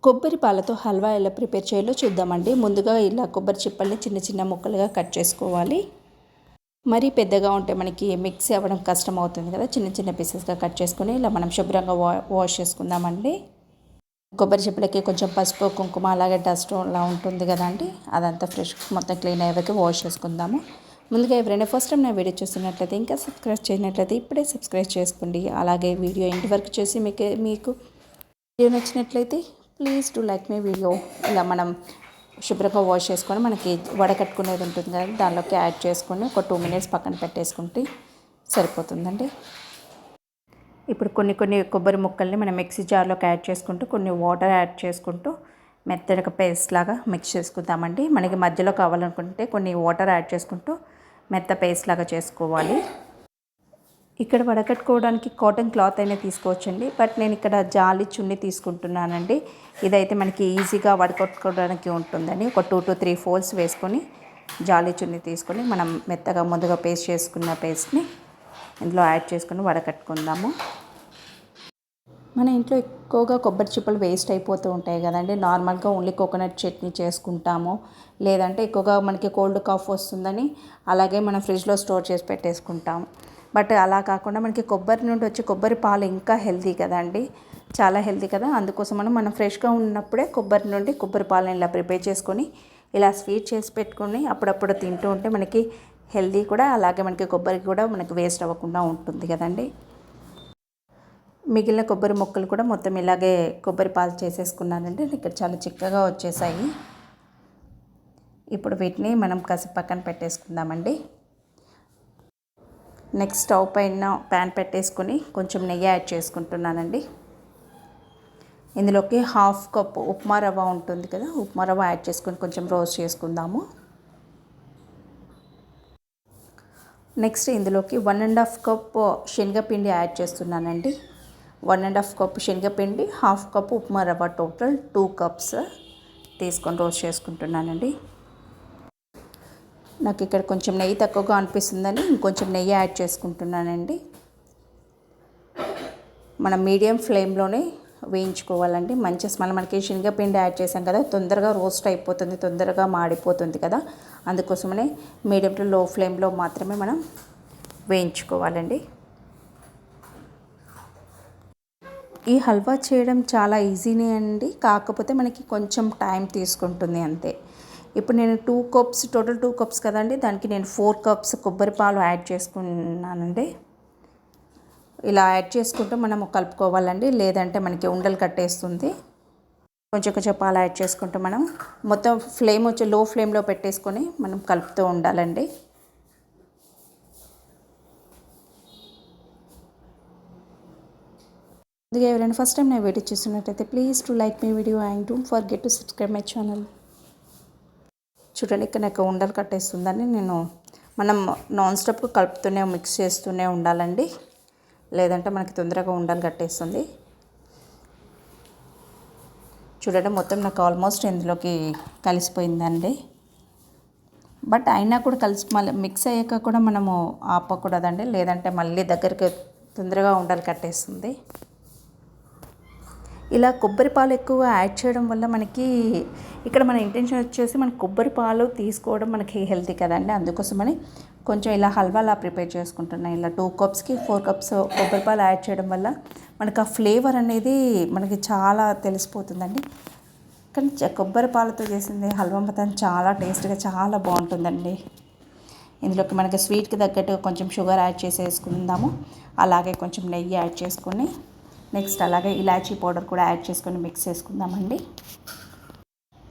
కొబ్బరి పాలతో హల్వా ఎలా ప్రిపేర్ చేయాలో చూద్దామండి. ముందుగా ఇలా కొబ్బరి చిప్పల్ని చిన్న చిన్న ముక్కలుగా కట్ చేసుకోవాలి. మరీ పెద్దగా ఉంటే మనకి మిక్సీ అవ్వడం కష్టం అవుతుంది కదా. చిన్న చిన్న పీసెస్గా కట్ చేసుకొని ఇలా మనం శుభ్రంగా వాష్ చేసుకుందామండి. కొబ్బరి చిప్పలకి కొంచెం పసుపు కుంకుమ అలాగే డస్ట్ అలా ఉంటుంది కదండి, అదంతా ఫ్రెష్ మొత్తం క్లీన్ అయ్యేవరకు వాష్ చేసుకుందాము. ముందుగా ఎవరైనా ఫస్ట్ టైం నా వీడియో చూస్తున్నట్లయితే ఇంకా సబ్స్క్రైబ్ చేయనట్లయితే ఇప్పుడే సబ్స్క్రైబ్ చేసుకోండి. అలాగే వీడియో ఇంటి వరకు చూసి మీకు వీడియో నచ్చినట్లయితే please to like my video. ఇలా మనం శుభ్రంగా వాష్ చేసుకొని మనకి వడకట్టుకునేది ఉంటుంది కదా, దానిలోకి యాడ్ చేసుకొని ఒక 2 minutes పక్కన పెట్టేసుకుంటే సరిపోతుందండి. ఇప్పుడు కొన్ని కొబ్బరి ముక్కల్ని మనం మిక్సీ జార్లోకి యాడ్ చేసుకుంటూ కొన్ని వాటర్ యాడ్ చేసుకుంటూ మెత్తగా పేస్ట్ లాగా మిక్స్ చేసుకుందామండి. మనకి మధ్యలో కావాలనుకుంటే కొన్ని వాటర్ యాడ్ చేసుకుంటూ మెత్త పేస్ట్ లాగా చేసుకోవాలి. ఇక్కడ వడకట్టుకోవడానికి కాటన్ క్లాత్ అయినా తీసుకోవచ్చండి, బట్ నేను ఇక్కడ జాలి చున్నీ తీసుకుంటున్నానండి. ఇదైతే మనకి ఈజీగా వడకట్టుకోవడానికి ఉంటుందని ఒక 2 to 3 folds వేసుకొని జాలి చున్నీ తీసుకొని మనం మెత్తగా ముందుగా పేస్ట్ చేసుకున్న పేస్ట్ని ఇందులో యాడ్ చేసుకొని వడకట్టుకుందాము. మన ఇంట్లో ఎక్కువగా కొబ్బరి చిప్పలు వేస్ట్ అయిపోతూ ఉంటాయి కదండి. నార్మల్గా ఓన్లీ కోకోనట్ చట్నీ చేసుకుంటాము, లేదంటే ఎక్కువగా మనకి కోల్డ్ కాఫ్ వస్తుందని అలాగే మనం ఫ్రిడ్జ్లో స్టోర్ చేసి పెట్టేసుకుంటాము. బట్ అలా కాకుండా మనకి కొబ్బరి నుండి వచ్చే కొబ్బరి పాలు ఇంకా హెల్తీ కదండి, చాలా హెల్తీ కదా. అందుకోసం మనం ఫ్రెష్గా ఉన్నప్పుడే కొబ్బరి నుండి కొబ్బరి పాలను ఇలా ప్రిపేర్ చేసుకొని ఇలా స్వీట్ చేసి పెట్టుకొని అప్పుడప్పుడు తింటూ ఉంటే మనకి హెల్తీ కూడా, అలాగే మనకి కొబ్బరి కూడా మనకి వేస్ట్ అవ్వకుండా ఉంటుంది కదండి. మిగిలిన కొబ్బరి ముక్కలు కూడా మొత్తం ఇలాగే కొబ్బరి పాలు చేసేసుకున్నానండి. ఇక్కడ చాలా చిక్కగా వచ్చేసాయి. ఇప్పుడు వీటిని మనం కాసేపు పక్కన పెట్టేసుకుందామండి. నెక్స్ట్ స్టవ్ పైన ప్యాన్ పెట్టేసుకొని కొంచెం నెయ్యి యాడ్ చేసుకుంటున్నానండి. ఇందులోకి 1/2 cup ఉప్మా రవ్వ ఉంటుంది కదా, ఉప్మా రవ్వ యాడ్ చేసుకొని కొంచెం రోస్ట్ చేసుకుందాము. నెక్స్ట్ ఇందులోకి 1.5 cup శనగపిండి యాడ్ చేస్తున్నానండి. 1.5 cup శనగపిండి, 1/2 cup ఉప్మా రవ్వ, టోటల్ 2 cups తీసుకొని రోస్ట్ చేసుకుంటున్నానండి. నాకు ఇక్కడ కొంచెం నెయ్యి తక్కువగా అనిపిస్తుందని ఇంకొంచెం నెయ్యి యాడ్ చేసుకుంటున్నానండి. మనం మీడియం ఫ్లేమ్లోనే వేయించుకోవాలండి. మంచి స్మెల్, మనకి శనగపిండి యాడ్ చేసాం కదా, తొందరగా రోస్ట్ అయిపోతుంది, తొందరగా మాడిపోతుంది కదా, అందుకోసమనే మీడియం టు లో ఫ్లేమ్లో మాత్రమే మనం వేయించుకోవాలండి. ఈ హల్వా చేయడం చాలా ఈజీనే అండి, కాకపోతే మనకి కొంచెం టైం తీసుకుంటుంది అంతే. ఇప్పుడు నేను 2 cups, టోటల్ 2 cups కదండి, దానికి నేను 4 cups కొబ్బరి పాలు యాడ్ చేసుకున్నానండి. ఇలా యాడ్ చేసుకుంటూ మనం కలుపుకోవాలండి, లేదంటే మనకి ఉండలు కట్టేస్తుంది. కొంచెం కొంచెం పాలు యాడ్ చేసుకుంటూ మనం మొత్తం ఫ్లేమ్ వచ్చి లో ఫ్లేమ్లో పెట్టేసుకొని మనం కలుపుతూ ఉండాలండి. ముందుగా ఎవరైనా ఫస్ట్ టైం నా వీడియో చూస్తున్నట్టయితే please to like my video and don't forget to subscribe my channel. చూడండి, ఇక్కడ నాకు ఉండలు కట్టేస్తుందని మనం నాన్ స్టాప్గా కలుపుతూనే మిక్స్ చేస్తూనే ఉండాలండి, లేదంటే మనకి తొందరగా ఉండలు కట్టేస్తుంది. చూడండి, మొత్తం నాకు ఆల్మోస్ట్ ఇందులోకి కలిసిపోయిందండి. బట్ అయినా కూడా మళ్ళీ మిక్స్ అయ్యాక కూడా మనము ఆపకూడదండి, లేదంటే మళ్ళీ దగ్గరికి తొందరగా ఉండలు కట్టేస్తుంది. ఇలా కొబ్బరి పాలు ఎక్కువ యాడ్ చేయడం వల్ల మనకి ఇక్కడ మన ఇంటెన్షన్ వచ్చేసి మన కొబ్బరి పాలు తీసుకోవడం మనకి హెల్తీ కదండి, అందుకోసమని కొంచెం ఇలా హల్వాలా ప్రిపేర్ చేసుకుంటున్నాను. ఇలా 2 cupsకి 4 cups కొబ్బరి పాలు యాడ్ చేయడం వల్ల మనకు ఆ ఫ్లేవర్ అనేది మనకి చాలా తెలిసిపోతుందండి. కానీ కొబ్బరి పాలతో చేసింది హల్వా మాత్రం చాలా టేస్ట్గా చాలా బాగుంటుందండి. ఇందులోకి మనకి స్వీట్కి తగ్గట్టు కొంచెం షుగర్ యాడ్ చేసేసుకుందాము, అలాగే కొంచెం నెయ్యి యాడ్ చేసుకొని నెక్స్ట్ అలాగే ఇలాచీ పౌడర్ కూడా యాడ్ చేసుకొని మిక్స్ చేసుకుందామండి.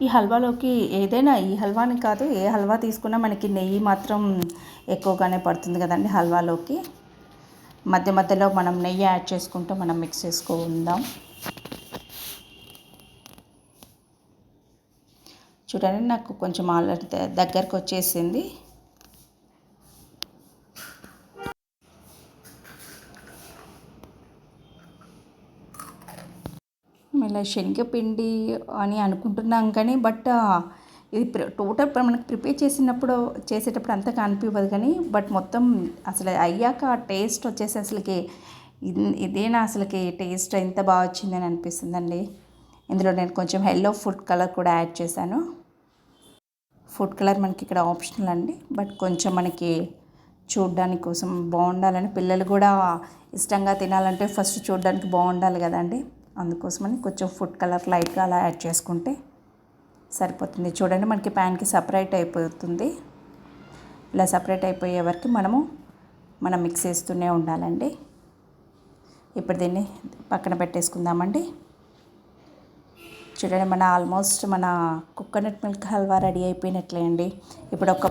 ఈ హల్వాలోకి ఏదైనా, ఈ హల్వాని కాదు ఏ హల్వా తీసుకున్నా మనకి నెయ్యి మాత్రం ఎక్కువగానే పడుతుంది కదండి హల్వాలోకి. మధ్య మధ్యలో మనం నెయ్యి యాడ్ చేసుకుంటూ మనం మిక్స్ చేసుకుందాం. చూడండి, నాకు కొంచెం ఆల్రెడీ దగ్గరకు వచ్చేసింది. ఇలా శనగపిండి అని అనుకుంటున్నాం కానీ బట్ ఇది టోటల్ మనకి ప్రిపేర్ చేసేటప్పుడు అంతగా అనిపించదు కానీ బట్ మొత్తం అసలు అయ్యాక ఆ టేస్ట్ వచ్చేసి అసలుకి ఇదేనా అసలుకి టేస్ట్ ఎంత బాగా వచ్చిందని అనిపిస్తుందండి. ఇందులో నేను కొంచెం ఎల్లో ఫుడ్ కలర్ కూడా యాడ్ చేశాను. ఫుడ్ కలర్ మనకి ఇక్కడ ఆప్షనల్ అండి, బట్ కొంచెం మనకి చూడడానికి కోసం బాగుండాలని, పిల్లలు కూడా ఇష్టంగా తినాలంటే ఫస్ట్ చూడడానికి బాగుండాలి కదండి. అందుకోసమని కొంచెం ఫుడ్ కలర్ లైట్గా అలా యాడ్ చేసుకుంటే సరిపోతుంది. చూడండి మనకి ప్యాన్కి సపరేట్ అయిపోతుంది. ఇలా సపరేట్ అయిపోయే వరకు మనం మిక్స్ చేస్తూనే ఉండాలండి. ఇప్పుడు దీన్ని పక్కన పెట్టేసుకుందామండి. చూడండి మన కోకోనట్ మిల్క్ హల్వా రెడీ అయిపోయినట్లే అండి. ఇప్పుడు ఒక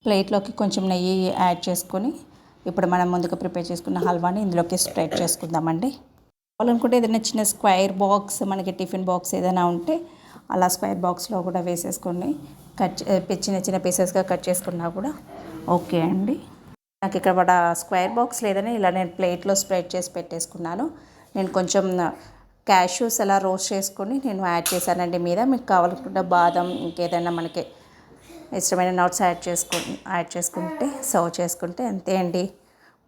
ప్లేట్లోకి కొంచెం నెయ్యి యాడ్ చేసుకొని ఇప్పుడు మనం ముందుగా ప్రిపేర్ చేసుకున్న హల్వాని ఇందులోకి స్ప్రెడ్ చేసుకుందామండి. కావాలనుకుంటే ఏదైనా చిన్న స్క్వేర్ బాక్స్, మనకి టిఫిన్ బాక్స్ ఏదైనా ఉంటే అలా స్క్వేర్ బాక్స్లో కూడా వేసేసుకొని చిన్న చిన్న పీసెస్గా కట్ చేసుకున్నా కూడా ఓకే అండి. నాకు ఇక్కడ స్క్వేర్ బాక్స్ లేదని ఇలా నేను ప్లేట్లో స్ప్రెడ్ చేసి పెట్టేసుకున్నాను. నేను కొంచెం క్యాష్యూస్ అలా రోస్ట్ చేసుకొని నేను యాడ్ చేశానండి మీద. మీకు కావాలనుకుంటే బాదం, ఇంకేదైనా మనకి ఇష్టమైన నట్స్ యాడ్ చేసుకుంటే సర్వ్ చేసుకుంటే అంతే అండి.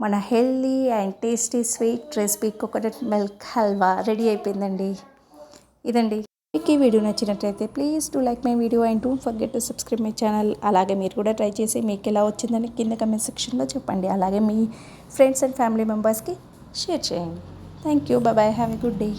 మన healthy and tasty sweet recipe coconut milk halwa ready అయిపోయిందండి. ఇదండి. మీకు ఈ వీడియో నచ్చినట్లయితే please do like my video and don't forget to subscribe my channel. అలాగే మీరు కూడా ట్రై చేసి మీకు ఎలా వచ్చిందని కింద కమెంట్ సెక్షన్లో చెప్పండి. అలాగే మీ ఫ్రెండ్స్ అండ్ ఫ్యామిలీ మెంబర్స్కి షేర్ చేయండి. Thank you. Bye. Have a good day.